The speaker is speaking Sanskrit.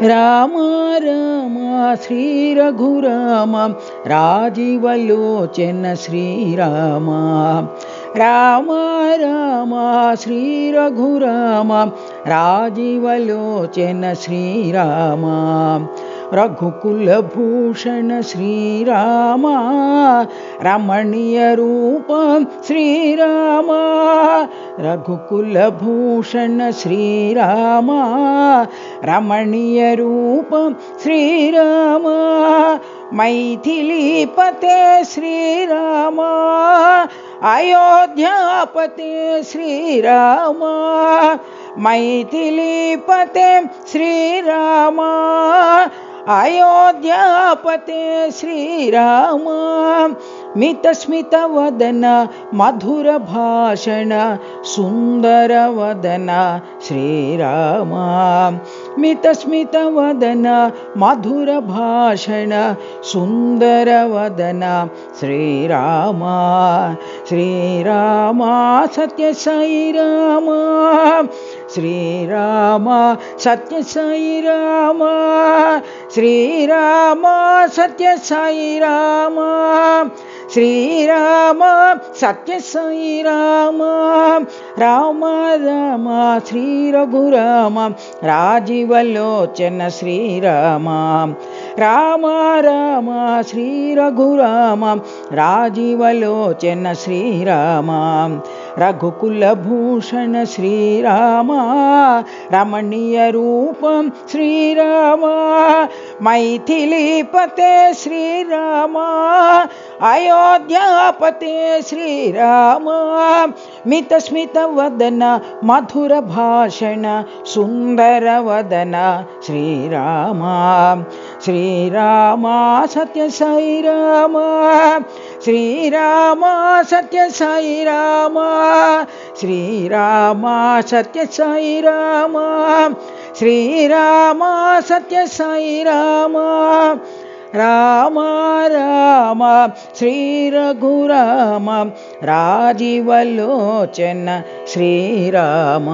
राम राम श्री रघुराम राजीवलोचन श्रीराम राम राम श्री रघुराम राजीवलोचन श्रीराम रघुकुलभूषण श्रीराम रमणीय रूप श्रीराम रघुकुलभूषण श्रीराम रमणीय रूप श्रीराम मैथिलीपते श्रीराम अयोध्यापते श्रीराम मैथिलीपते श्रीराम अयोध्यापते श्रीराम मितस्मितवदन मधुरभाषण सुन्दरवदन श्रीराम मितस्मितवदन मधुरभाषण सुन्दरवदन श्रीराम श्रीराम सत्य साईराम श्रीराम सत्य साईराम श्रीराम सत्य साईराम श्रीराम सत्य साईराम राम राम श्री रघुराम राजीवलोचन श्रीराम राम राम श्री रघुराम राजीवलोचन श्रीराम रघुकुलभूषण श्रीराम रमणीय रूप श्रीराम मैथिलीपते श्रीराम अयोध्यापते श्रीराम मितस्मितवदन मधुरभाषण सुन्दरवदन श्रीराम श्रीराम सत्य साईराम श्रीराम सत्य साईराम श्रीराम सत्य साईराम श्रीराम सत्य साईराम राम राम श्री रघुराम राजीवलोचन श्रीराम।